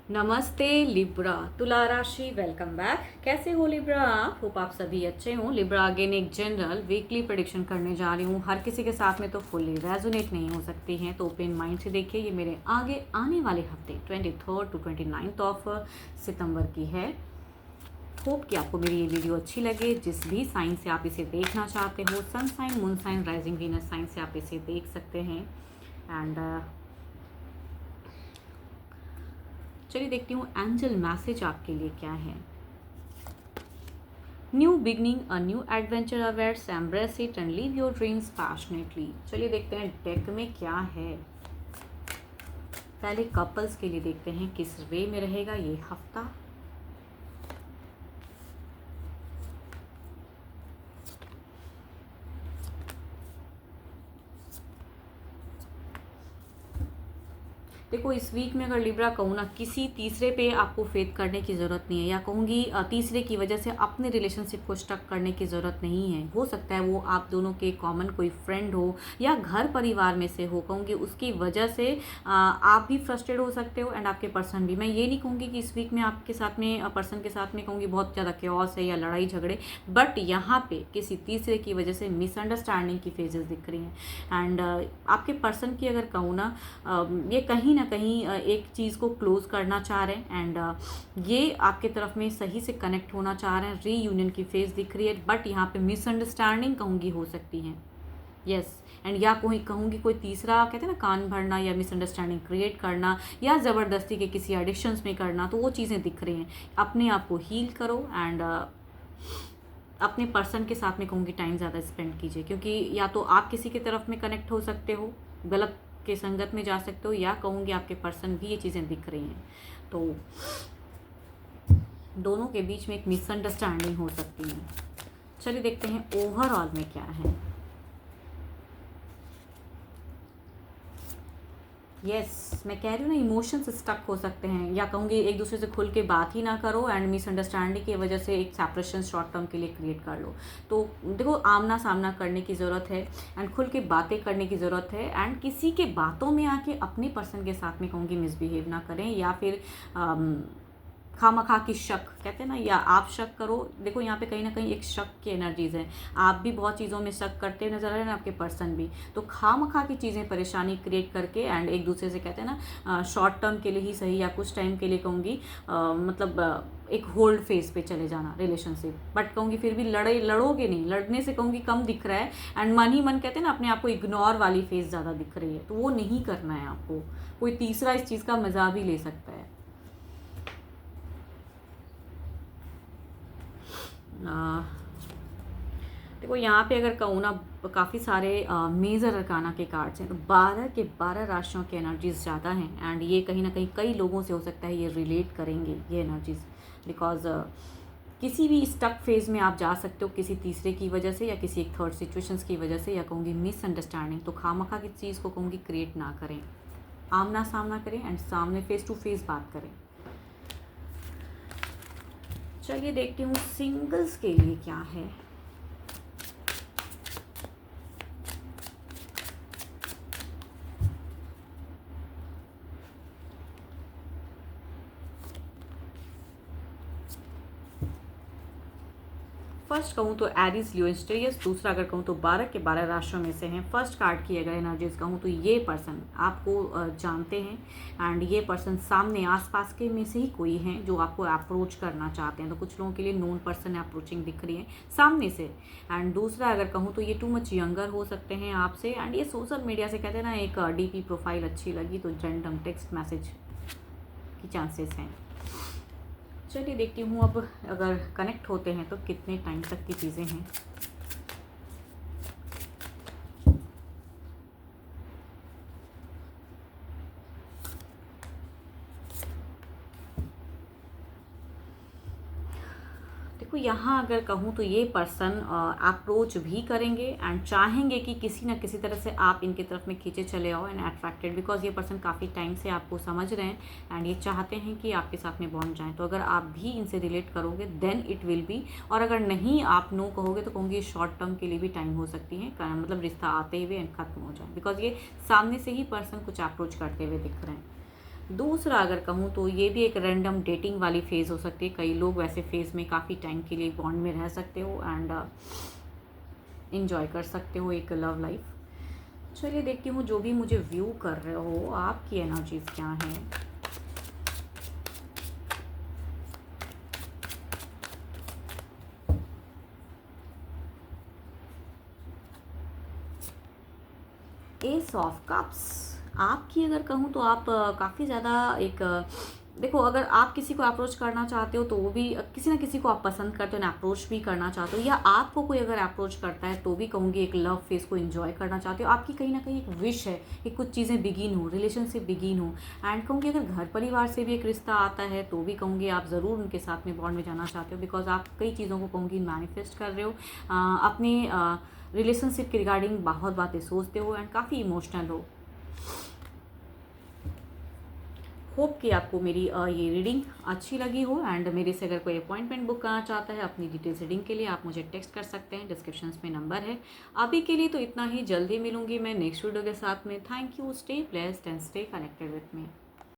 नमस्ते लिब्रा। तुला राशि वेलकम बैक। कैसे हो लिब्रा आप? होप आप सभी अच्छे हों। लिब्रा अगेन एक जनरल वीकली प्रेडिक्शन करने जा रही हूँ। हर किसी के साथ में तो फुल्ली रेजोनेट नहीं हो सकती हैं, तो ओपन माइंड से देखिए। ये मेरे आगे आने वाले हफ्ते 23 टू 29 ऑफ सितंबर की है। होप कि आपको मेरी ये वीडियो अच्छी लगे। जिस भी साइन से आप इसे देखना चाहते हो, sun sign, moon sign, rising Venus sign से आप इसे देख सकते हैं। एंड चलिए देखती हूँ एंजल मैसेज आपके लिए क्या है। New beginning, a new adventure awaits, embrace it and live your dreams passionately. चलिए देखते हैं डेक में क्या है। पहले कपल्स के लिए देखते हैं किस वे में रहेगा ये हफ्ता। देखो, इस वीक में अगर लिब्रा कहूँ ना, किसी तीसरे पे आपको फेथ करने की ज़रूरत नहीं है, या कहूँगी तीसरे की वजह से अपने रिलेशनशिप को स्टक करने की ज़रूरत नहीं है। हो सकता है वो आप दोनों के कॉमन कोई फ्रेंड हो या घर परिवार में से हो, कहूँगी उसकी वजह से आप भी फ्रस्ट्रेट हो सकते हो एंड आपके पर्सन भी। मैं ये नहीं कहूँगी कि इस वीक में आपके साथ में पर्सन के साथ में कहूँगी बहुत ज़्यादा क्योस है या लड़ाई झगड़े, बट यहाँ पे किसी तीसरे की वजह से मिसअंडरस्टैंडिंग की फेजेस दिख रही हैं। एंड आपके पर्सन की अगर कहूँ ना, ये कहीं ना कहीं एक चीज़ को क्लोज करना चाह रहे हैं एंड ये आपके तरफ में सही से कनेक्ट होना चाह रहे हैं। रीयूनियन की फेज दिख रही है, बट यहाँ पे मिसअंडरस्टैंडिंग कहूँगी हो सकती है। यस एंड या कोई कहूँगी कोई तीसरा, कहते हैं ना, कान भरना या मिसअंडरस्टैंडिंग क्रिएट करना या ज़बरदस्ती के किसी एडिक्शंस में करना, तो वो चीज़ें दिख रही हैं। अपने आप को हील करो एंड अपने पर्सन के साथ में कहूँगी टाइम ज़्यादा स्पेंड कीजिए, क्योंकि या तो आप किसी की तरफ में कनेक्ट हो सकते हो, गलत के संगत में जा सकते हो, या कहूँगी आपके पर्सन भी ये चीज़ें दिख रही हैं। तो दोनों के बीच में एक मिसअंडरस्टैंडिंग हो सकती है। चलिए देखते हैं ओवरऑल में क्या है। यस मैं कह रही हूँ ना, इमोशंस स्टक हो सकते हैं, या कहूँगी एक दूसरे से खुल के बात ही ना करो एंड मिसअंडरस्टैंडिंग की वजह से एक सेपरेशन शॉर्ट टर्म के लिए क्रिएट कर लो। तो देखो, आमना सामना करने की ज़रूरत है एंड खुल के बातें करने की ज़रूरत है एंड किसी के बातों में आके अपने पर्सन के साथ में कहूँगी मिसबिहेव ना करें, या फिर खामखा की शक, कहते हैं ना, या आप शक करो। देखो यहाँ पे कहीं ना कहीं एक शक की एनर्जीज हैं। आप भी बहुत चीज़ों में शक करते हुए नजर आ रहे हैं, आपके पर्सन भी। तो खामखा की चीज़ें परेशानी क्रिएट करके एंड एक दूसरे से, कहते हैं ना, शॉर्ट टर्म के लिए ही सही या कुछ टाइम के लिए कहूँगी एक होल्ड फेज पे चले जाना रिलेशनशिप। बट कहूँगी फिर भी लड़ोगे नहीं, लड़ने से कहूँगी कम दिख रहा है एंड मन ही मन, कहते हैं ना, अपने आप को इग्नोर वाली फेज ज़्यादा दिख रही है। तो वो नहीं करना है आपको। कोई तीसरा इस चीज़ का मजा भी ले सकता है। देखो यहाँ पे अगर कहूँ ना, काफ़ी सारे मेजर अरकाना के कार्ड्स हैं, तो 12 के 12 राशियों की एनर्जीज ज़्यादा हैं एंड ये कहीं ना कहीं कई लोगों से हो सकता है ये रिलेट करेंगे ये एनर्जीज, बिकॉज किसी भी स्टक फेज में आप जा सकते हो किसी तीसरे की वजह से या किसी एक थर्ड सिचुएशंस की वजह से, या कहूँगी मिसअंडरस्टैंडिंग। तो खामखा की चीज़ को कहूँगी क्रिएट ना करें, आमना सामना करें एंड सामने फेस टू फेस बात करें। चलिए देखती हूँ सिंगल्स के लिए क्या है। फर्स्ट कहूँ तो एरिस, लियो, स्टेरियस। दूसरा अगर कहूँ तो 12 के 12 राशियों में से हैं। फर्स्ट कार्ड की अगर एनर्जीज कहूँ तो ये पर्सन आपको जानते हैं एंड ये पर्सन सामने आसपास के में से ही कोई हैं जो आपको अप्रोच करना चाहते हैं। तो कुछ लोगों के लिए नोन पर्सन अप्रोचिंग दिख रही है सामने से। एंड दूसरा अगर कहूँ तो ये टू मच यंगर हो सकते हैं आपसे एंड ये सोशल मीडिया से, कहते हैं ना, एक डीपी प्रोफाइल अच्छी लगी तो रैंडम टेक्स्ट मैसेज की चांसेस हैं। चलिए देखती हूँ अब अगर कनेक्ट होते हैं तो कितने टाइम तक की चीज़ें हैं। देखो यहाँ अगर कहूँ तो ये पर्सन अप्रोच भी करेंगे एंड चाहेंगे कि किसी ना किसी तरह से आप इनकी तरफ में खींचे चले आओ एंड अट्रैक्टेड, बिकॉज ये पर्सन काफ़ी टाइम से आपको समझ रहे हैं एंड ये चाहते हैं कि आपके साथ में बॉन्ड जाएं। तो अगर आप भी इनसे रिलेट करोगे देन इट विल बी, और अगर नहीं आप नो कहोगे तो कहूँगी शॉर्ट टर्म के लिए भी टाइम हो सकती है, मतलब रिश्ता आते हुए एंड ख़त्म हो जाए, बिकॉज ये सामने से ही पर्सन कुछ अप्रोच करते हुए दिख रहे हैं। दूसरा अगर कहूँ तो ये भी एक रैंडम डेटिंग वाली फ़ेज़ हो सकती है। कई लोग वैसे फ़ेज़ में काफ़ी टाइम के लिए बॉन्ड में रह सकते हो एंड एंजॉय कर सकते हो एक लव लाइफ। चलिए देखती हूँ जो भी मुझे व्यू कर रहे हो आपकी एनर्जीज क्या है। एस ऑफ कप्स आपकी अगर कहूँ तो आप काफ़ी ज़्यादा एक देखो, अगर आप किसी को अप्रोच करना चाहते हो तो वो भी किसी ना किसी को आप पसंद करते हो ना, अप्रोच भी करना चाहते हो, या आपको कोई अगर अप्रोच करता है तो भी कहूँगी एक लव फेज को एंजॉय करना चाहते हो। आपकी कहीं ना कहीं एक विश है कि कुछ चीज़ें बिगिन हो, रिलेशनशिप बिगिन हो। एंड कहूँगी अगर घर परिवार से भी एक रिश्ता आता है तो भी कहूँगी आप ज़रूर उनके साथ में बॉन्ड में जाना चाहते हो, बिकॉज आप कई चीज़ों को कहूँगी मैनिफेस्ट कर रहे हो। अपने रिलेशनशिप के रिगार्डिंग बहुत बातें सोचते हो एंड काफ़ी इमोशनल हो। होप कि आपको मेरी ये रीडिंग अच्छी लगी हो एंड मेरे से अगर कोई अपॉइंटमेंट बुक करना चाहता है अपनी डिटेल्स रीडिंग के लिए, आप मुझे टेक्स्ट कर सकते हैं, डिस्क्रिप्शन में नंबर है। अभी के लिए तो इतना ही, जल्दी मिलूंगी मैं नेक्स्ट वीडियो के साथ में। Thank you, stay blessed and stay connected with me.